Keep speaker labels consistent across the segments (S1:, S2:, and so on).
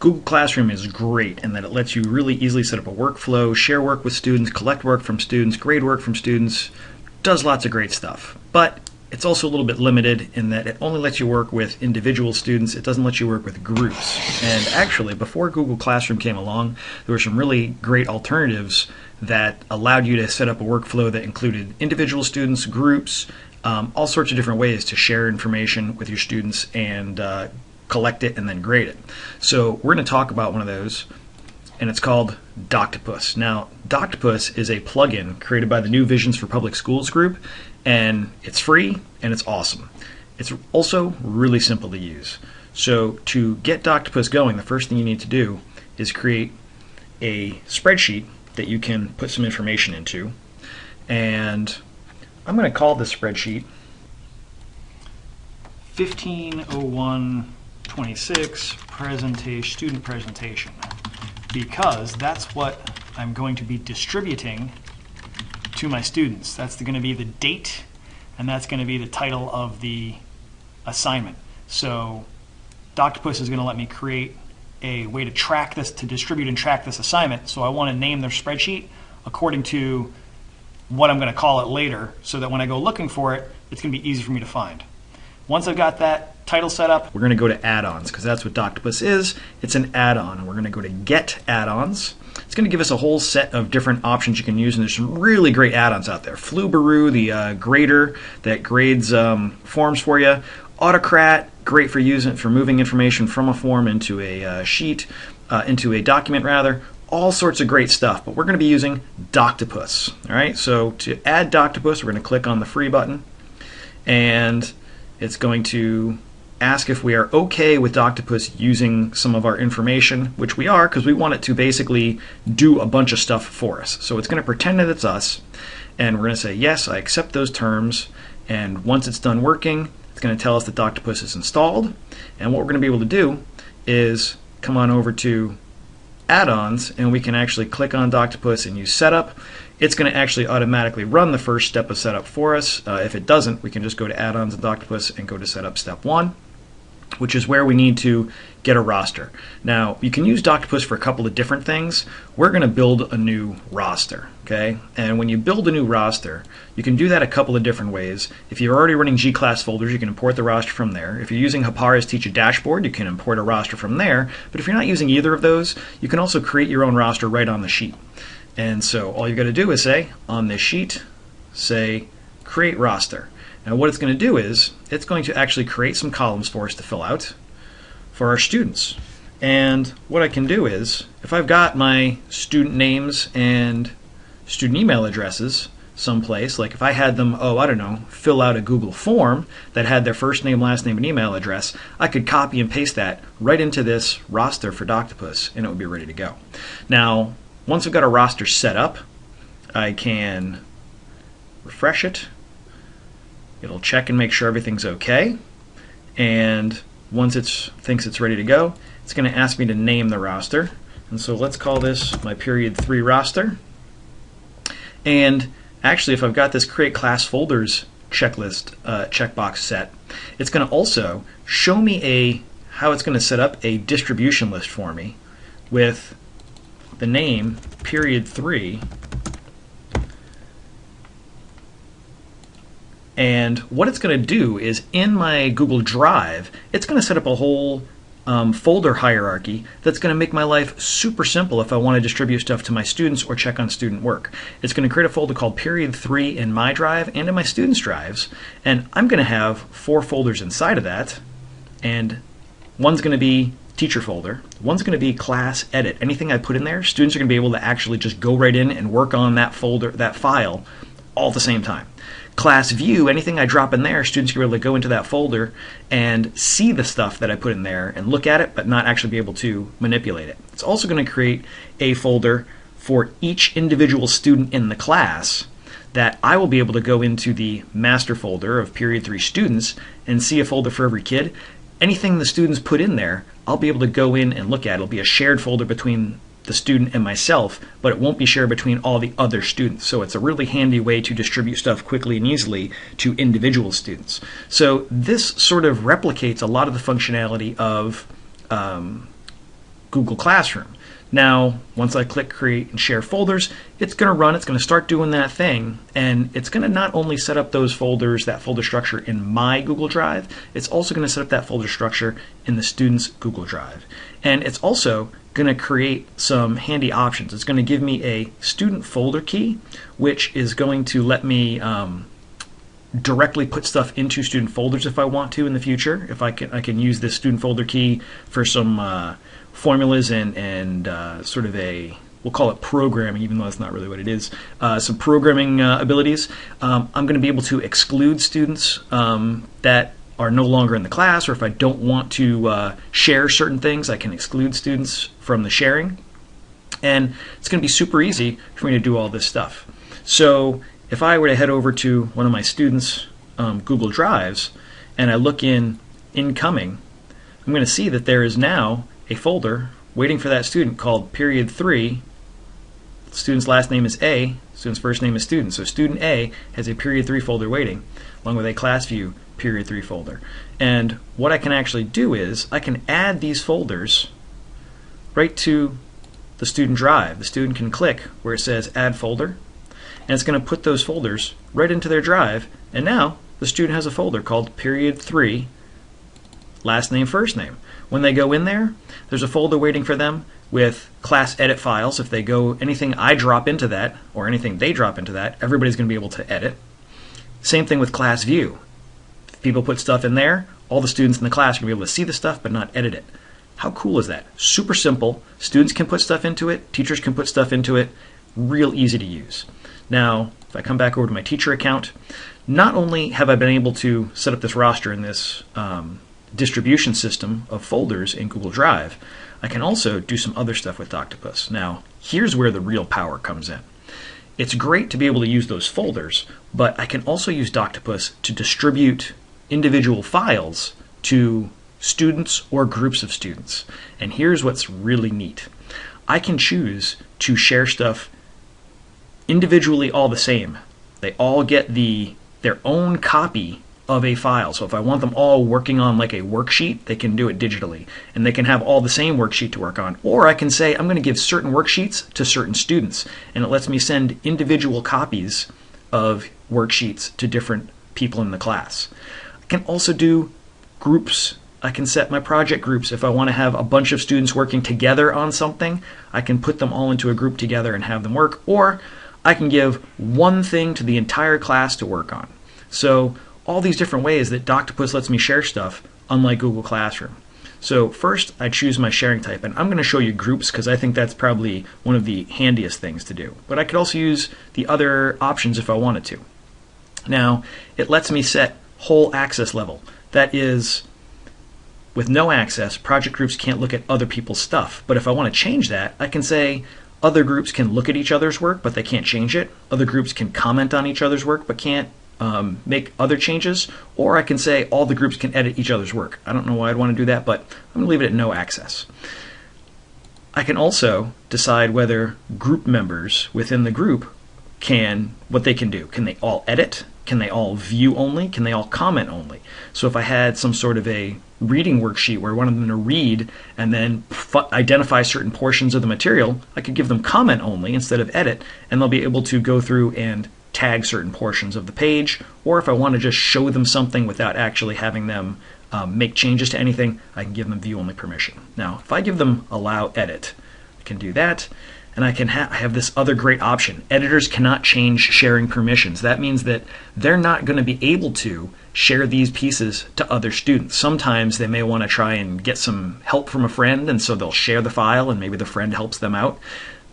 S1: Google Classroom is great in that it lets you really easily set up a workflow, share work with students, collect work from students, grade work from students, does lots of great stuff. But it's also a little bit limited in that it only lets you work with individual students. It doesn't let you work with groups. And actually, before Google Classroom came along, there were some really great alternatives that allowed you to set up a workflow that included individual students, groups, all sorts of different ways to share information with your students and collect it and then grade it. So we're going to talk about one of those, and it's called Doctopus. Now, Doctopus is a plugin created by the New Visions for Public Schools group, and it's free and it's awesome. It's also really simple to use. So to get Doctopus going, the first thing you need to do is create a spreadsheet that you can put some information into, and I'm going to call this spreadsheet 150126 student presentation, because that's what I'm going to be distributing to my students. That's going to be the date, and that's going to be the title of the assignment. So Doctopus is going to let me create a way to track this, to distribute and track this assignment. So I want to name their spreadsheet according to what I'm going to call it later, so that when I go looking for it, it's going to be easy for me to find. Once I've got that title set up, we're going to go to add-ons, because that's what Doctopus is. It's an add-on, and we're going to go to Get Add-ons. It's going to give us a whole set of different options you can use, and there's some really great add-ons out there. Flubaroo, the grader that grades forms for you. Autocrat, great for moving information from a form into a sheet, into a document rather. All sorts of great stuff, but we're going to be using Doctopus. All right, so to add Doctopus, we're going to click on the free button, and it's going to ask if we are okay with Doctopus using some of our information, which we are, because we want it to basically do a bunch of stuff for us. So it's going to pretend that it's us, and we're going to say, yes, I accept those terms, and once it's done working, it's going to tell us that Doctopus is installed, and what we're going to be able to do is come on over to add-ons, and we can actually click on Doctopus and use setup. It's going to actually automatically run the first step of setup for us. If it doesn't, we can just go to add-ons and Doctopus and go to setup step 1, which is where we need to get a roster. Now, you can use Doctopus for a couple of different things. We're going to build a new roster, okay? And when you build a new roster, you can do that a couple of different ways. If you're already running G-class folders, you can import the roster from there. If you're using Hapara's Teacher Dashboard, you can import a roster from there. But if you're not using either of those, you can also create your own roster right on the sheet. And so all you've got to do is say, on this sheet, say, create roster. Now what it's going to do is, it's going to actually create some columns for us to fill out for our students. And what I can do is, if I've got my student names and student email addresses someplace, like if I had them, I don't know, fill out a Google form that had their first name, last name, and email address, I could copy and paste that right into this roster for Doctopus, and it would be ready to go. Now, once I've got a roster set up, I can refresh it. It'll check and make sure everything's okay, and once it thinks it's ready to go, it's going to ask me to name the roster. And so let's call this my period 3 roster. And actually, if I've got this create class folders checklist checkbox set, it's going to also show me how it's going to set up a distribution list for me with the name period 3. And what it's going to do is, in my Google Drive, it's going to set up a whole folder hierarchy that's going to make my life super simple if I want to distribute stuff to my students or check on student work. It's going to create a folder called period 3 in my drive and in my students' drives, and I'm going to have 4 folders inside of that, and one's going to be teacher folder, one's going to be class edit. Anything I put in there, students are going to be able to actually just go right in and work on that folder, that file, all at the same time. Class view, anything I drop in there, students can be able to go into that folder and see the stuff that I put in there and look at it, but not actually be able to manipulate it. It's also going to create a folder for each individual student in the class that I will be able to go into the master folder of period 3 students and see a folder for every kid. Anything the students put in there, I'll be able to go in and look at. It'll be a shared folder between the student and myself, but it won't be shared between all the other students. So it's a really handy way to distribute stuff quickly and easily to individual students. So this sort of replicates a lot of the functionality of Google Classroom. Now, once I click create and share folders, it's going to run, it's going to start doing that thing, and it's going to not only set up those folders, that folder structure in my Google Drive, it's also going to set up that folder structure in the student's Google Drive. And it's also going to create some handy options. It's going to give me a student folder key, which is going to let me directly put stuff into student folders if I want to in the future. If I can use this student folder key for some formulas and sort of we'll call it programming, even though that's not really what it is, some programming abilities. I'm going to be able to exclude students that are no longer in the class, or if I don't want to share certain things, I can exclude students from the sharing. And it's going to be super easy for me to do all this stuff. So if I were to head over to one of my students' Google Drives and I look in incoming, I'm going to see that there is now a folder waiting for that student called period 3. Student's last name is A, student's first name is student. So student A has a period 3 folder waiting, along with a class view period 3 folder. And what I can actually do is I can add these folders right to the student drive. The student can click where it says add folder, and it's going to put those folders right into their drive, and now the student has a folder called period 3 last name first name. When they go in there, there's a folder waiting for them with class edit files. If they go, anything I drop into that or anything they drop into that, everybody's going to be able to edit. Same thing with class view. If people put stuff in there, all the students in the class are going to be able to see the stuff but not edit it. How cool is that? Super simple. Students can put stuff into it, teachers can put stuff into it, real easy to use. Now, if I come back over to my teacher account, not only have I been able to set up this roster in this distribution system of folders in Google Drive, I can also do some other stuff with Doctopus. Now, here's where the real power comes in. It's great to be able to use those folders, but I can also use Doctopus to distribute individual files to students or groups of students. And here's what's really neat. I can choose to share stuff individually all the same. They all get their own copy of a file. So if I want them all working on like a worksheet, they can do it digitally. And they can have all the same worksheet to work on. Or I can say I'm going to give certain worksheets to certain students. And it lets me send individual copies of worksheets to different people in the class. I can also do groups. I can set my project groups. If I want to have a bunch of students working together on something, I can put them all into a group together and have them work. Or I can give one thing to the entire class to work on. So all these different ways that Doctopus lets me share stuff, unlike Google Classroom. So first, I choose my sharing type, and I'm going to show you groups because I think that's probably one of the handiest things to do. But I could also use the other options if I wanted to. Now, it lets me set whole access level. That is, with no access, project groups can't look at other people's stuff. But if I want to change that, I can say other groups can look at each other's work, but they can't change it. Other groups can comment on each other's work, but can't make other changes. Or I can say all the groups can edit each other's work. I don't know why I'd want to do that, but I'm going to leave it at no access. I can also decide whether group members within the group what they can do. Can they all edit? Can they all view only? Can they all comment only? So if I had some sort of a reading worksheet where I wanted them to read and then identify certain portions of the material, I could give them comment only instead of edit, and they'll be able to go through and tag certain portions of the page. Or if I want to just show them something without actually having them make changes to anything, I can give them view only permission. Now, if I give them allow edit, I can do that. And I can have this other great option. Editors cannot change sharing permissions. That means that they're not going to be able to share these pieces to other students. Sometimes they may want to try and get some help from a friend, and so they'll share the file, and maybe the friend helps them out.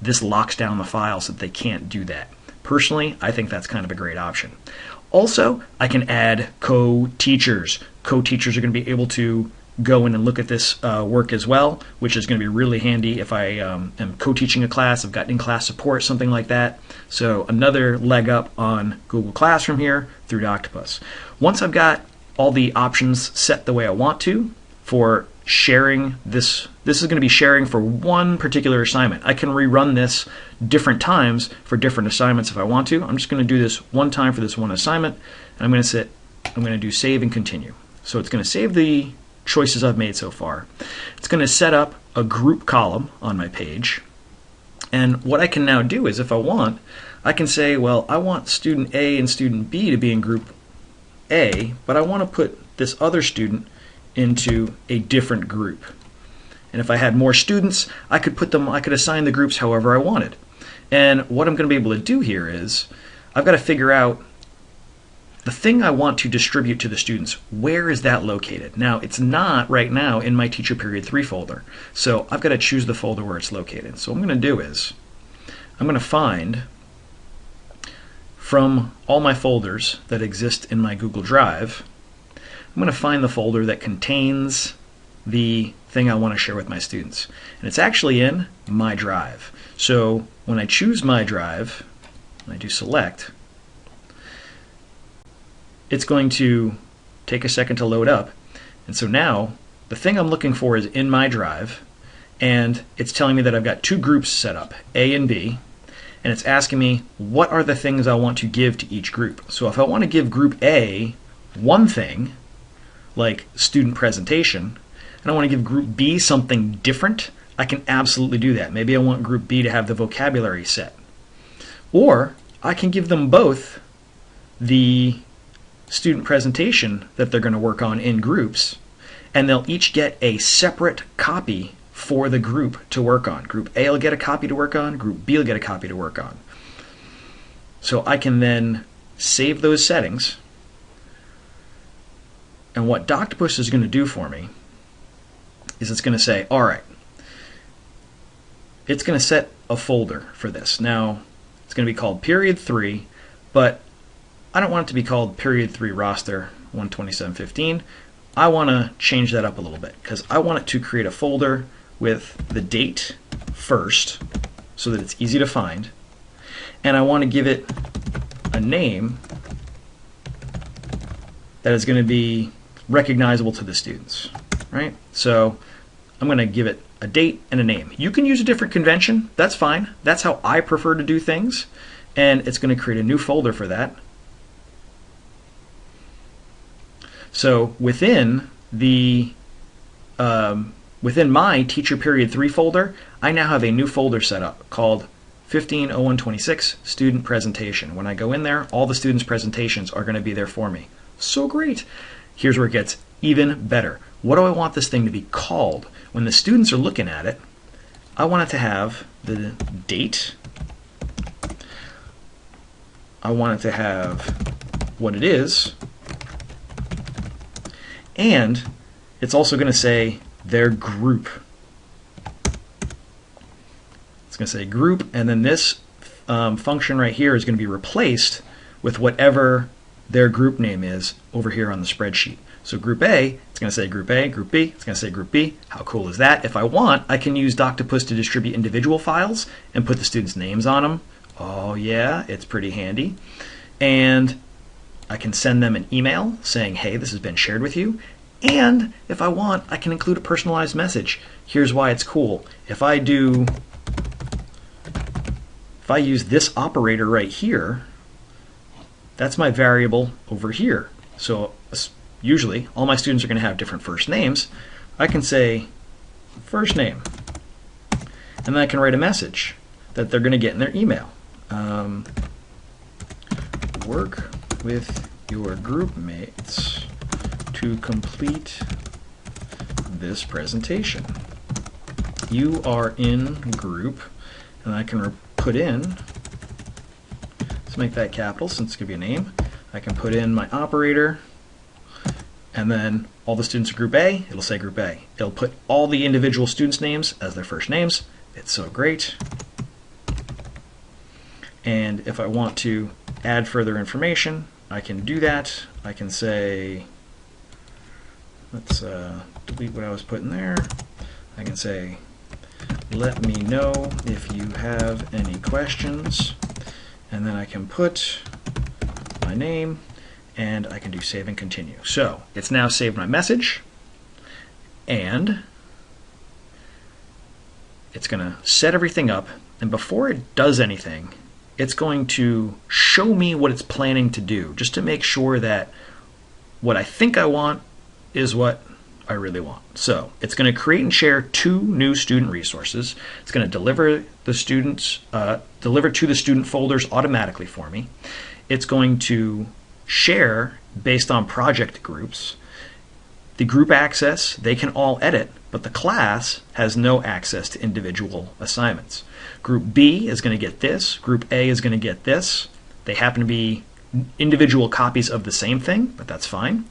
S1: This locks down the file so that they can't do that. Personally, I think that's kind of a great option. Also, I can add co-teachers. Co-teachers are going to be able to go in and look at this work as well, which is going to be really handy if I am co-teaching a class, I've got in-class support, something like that. So another leg up on Google Classroom here through Doctopus. Once I've got all the options set the way I want to for sharing this is going to be sharing for one particular assignment. I can rerun this different times for different assignments if I want to. I'm just going to do this one time for this one assignment, and I'm going to do save and continue. So it's going to save the choices I've made so far. It's going to set up a group column on my page. And what I can now do is, if I want, I can say, well, I want student A and student B to be in group A, but I want to put this other student into a different group. And if I had more students, I could assign the groups however I wanted. And what I'm going to be able to do here is, I've got to figure out the thing I want to distribute to the students. Where is that located? Now, it's not right now in my Teacher Period 3 folder. So I've got to choose the folder where it's located. So what I'm going to do is, I'm going to find from all my folders that exist in my Google Drive, I'm going to find the folder that contains the thing I want to share with my students. And it's actually in My Drive. So when I choose My Drive, when I do select, it's going to take a second to load up. And so now the thing I'm looking for is in My Drive, and it's telling me that I've got two groups set up, A and B, and it's asking me what are the things I want to give to each group. So if I want to give group A one thing, like student presentation, and I want to give group B something different, I can absolutely do that. Maybe I want group B to have the vocabulary set. Or I can give them both the student presentation that they're going to work on in groups, and they'll each get a separate copy for the group to work on. Group A will get a copy to work on, Group B will get a copy to work on. So I can then save those settings, and what Doctopus is going to do for me is it's going to say, all right, it's going to set a folder for this. Now, it's going to be called Period 3, but I don't want it to be called Period 3 Roster 12715. I want to change that up a little bit because I want it to create a folder with the date first so that it's easy to find, and I want to give it a name that is going to be recognizable to the students, right? So I'm going to give it a date and a name. You can use a different convention, that's fine. That's how I prefer to do things, and it's going to create a new folder for that. So within the within my Teacher Period 3 folder, I now have a new folder set up called 150126 Student Presentation. When I go in there, all the students' presentations are going to be there for me. So great. Here's where it gets even better. What do I want this thing to be called? When the students are looking at it, I want it to have the date. I want it to have what it is. And it's also going to say their group. It's going to say group, and then this function right here is going to be replaced with whatever their group name is over here on the spreadsheet. So group A, it's going to say group A, group B, it's going to say group B. How cool is that? If I want, I can use Doctopus to distribute individual files and put the students' names on them. Oh yeah, it's pretty handy. And I can send them an email saying, hey, this has been shared with you. And if I want, I can include a personalized message. Here's why it's cool. If I use this operator right here, that's my variable over here. So usually, all my students are going to have different first names. I can say first name, and then I can write a message that they're going to get in their email. Work with your group mates to complete this presentation. You are in group, and I can put in, let's make that capital since it's going to be a name. I can put in my operator, and then all the students of group A, it'll say group A. It'll put all the individual students' names as their first names. It's so great. And if I want to add further information, I can do that. I can say, let's delete what I was putting there. I can say, let me know if you have any questions. And then I can put my name, and I can do save and continue. So it's now saved my message, and it's going to set everything up. And before it does anything, it's going to show me what it's planning to do, just to make sure that what I think I want is what
S2: I really want. So it's going to create and share 2 new student resources. It's going to deliver to the student folders automatically for me. It's going to share based on project groups. The group access, they can all edit, but the class has no access to individual assignments. Group B is going to get this. Group A is going to get this. They happen to be individual copies of the same thing, but that's fine.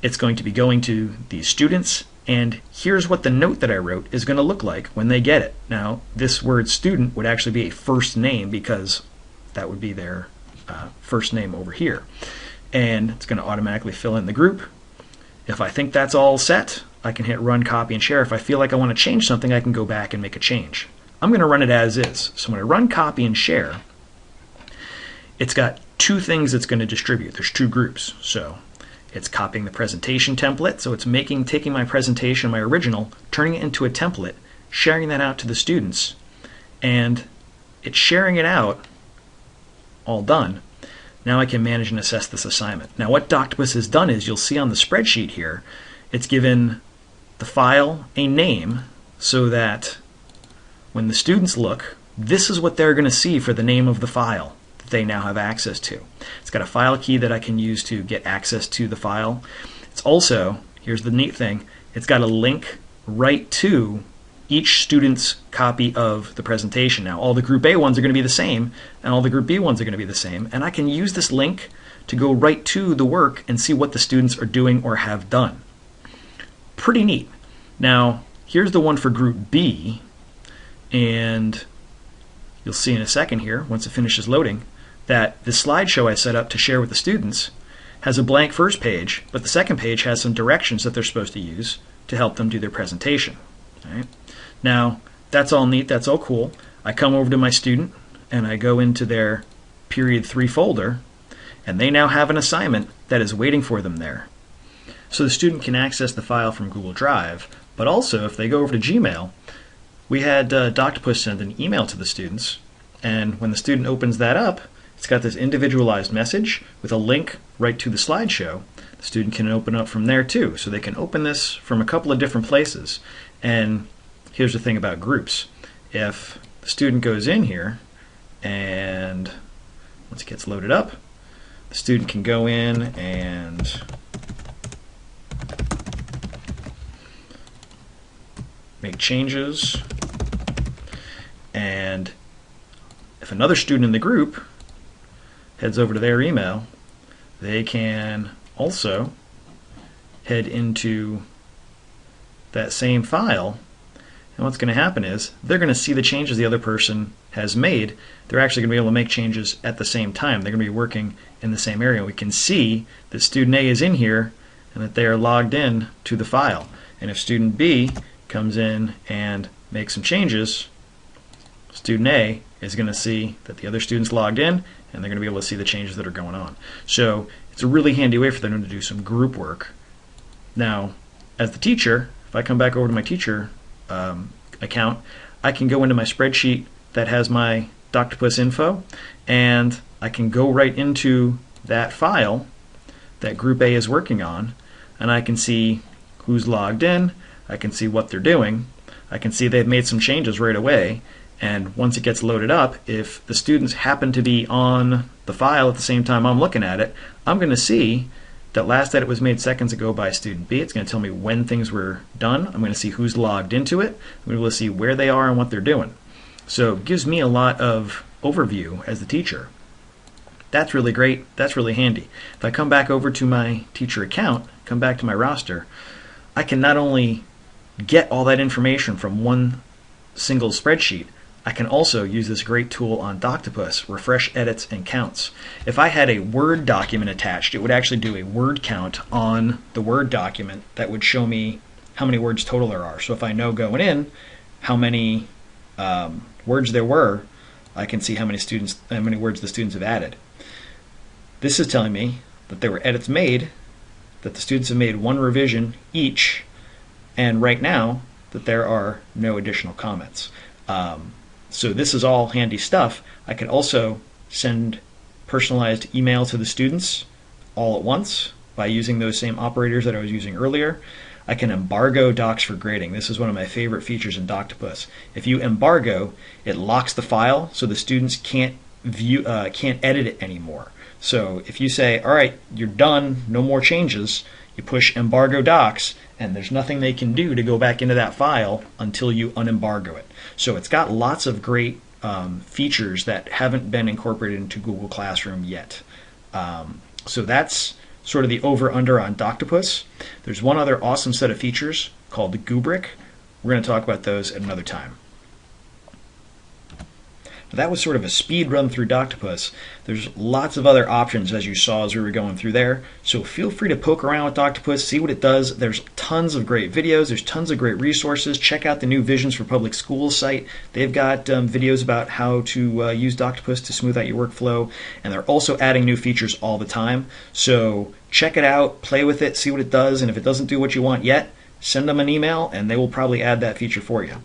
S2: It's going to be going to these students, and here's what the note that I wrote is going to look like when they get it. Now, this word student would actually be a first name because that would be their first name over here. And it's going to automatically fill in the group. If I think that's all set, I can hit run, copy, and share. If I feel like I want to change something, I can go back and make a change. I'm going to run it as is. So when I run, copy, and share, it's got 2 things it's going to distribute. There's 2 groups. So it's copying the presentation template. So it's taking my presentation, my original, turning it into a template, sharing that out to the students, and it's sharing it out, all done. Now I can manage and assess this assignment. Now what Doctopus has done is, you'll see on the spreadsheet here, it's given the file a name so that when the students look, this is what they're going to see for the name of the file that they now have access to. It's got a file key that I can use to get access to the file. It's also, here's the neat thing, it's got a link right to each student's copy of the presentation. Now all the group A ones are going to be the same, and all the group B ones are going to be the same, and I can use this link to go right to the work and see what the students are doing or have done. Pretty neat. Now here's the one for group B, and you'll see in a second here, once it finishes loading, that the slideshow I set up to share with the students has a blank first page, but the second page has some directions that they're supposed to use to help them do their presentation. All right? Now, that's all neat, that's all cool. I come over to my student and I go into their period 3 folder, and they now have an assignment that is waiting for them there. So the student can access the file from Google Drive, but also if they go over to Gmail, we had Doctopus send an email to the students, and when the student opens that up, it's got this individualized message with a link right to the slideshow. The student can open up from there too, so they can open this from a couple of different places. And here's the thing about groups. If the student goes in here, and once it gets loaded up, the student can go in and make changes. And if another student in the group heads over to their email, they can also head into that same file, and what's going to happen is they're going to see the changes the other person has made. They're actually going to be able to make changes at the same time. They're going to be working in the same area. We can see that student A is in here and that they are logged in to the file. And if student B comes in and makes some changes, student A is going to see that the other student's logged in, and they're going to be able to see the changes that are going on. So it's a really handy way for them to do some group work. Now, as the teacher, if I come back over to my teacher account, I can go into my spreadsheet that has my Doctopus info, and I can go right into that file that Group A is working on, and I can see who's logged in, I can see what they're doing, I can see they've made some changes right away, and once it gets loaded up, if the students happen to be on the file at the same time I'm looking at it, I'm going to see that last edit was made seconds ago by student B. It's going to tell me when things were done. I'm going to see who's logged into it. I'm going to be able to see where they are and what they're doing. So it gives me a lot of overview as the teacher. That's really great. That's really handy. If I come back over to my teacher account, come back to my roster, I can not only get all that information from one single spreadsheet, I can also use this great tool on Doctopus, refresh edits and counts. If I had a Word document attached, it would actually do a word count on the Word document that would show me how many words total there are. So if I know going in how many words there were, I can see how many words the students have added. This is telling me that there were edits made, that the students have made one revision each, and right now that there are no additional comments. So this is all handy stuff. I could also send personalized email to the students all at once by using those same operators that I was using earlier. I can embargo docs for grading. This is one of my favorite features in Doctopus. If you embargo, it locks the file so the students can't edit it anymore. So if you say, all right, you're done, no more changes, you push embargo docs, and there's nothing they can do to go back into that file until you unembargo it. So it's got lots of great features that haven't been incorporated into Google Classroom yet. So that's sort of the over-under on Doctopus. There's one other awesome set of features called the Gubrick. We're going to talk about those at another time. That was sort of a speed run through Doctopus. There's lots of other options, as you saw as we were going through there. So feel free to poke around with Doctopus, see what it does. There's tons of great videos. There's tons of great resources. Check out the new Visions for Public Schools site. They've got videos about how to use Doctopus to smooth out your workflow. And they're also adding new features all the time. So check it out, play with it, see what it does. And if it doesn't do what you want yet, send them an email and they will probably add that feature for you.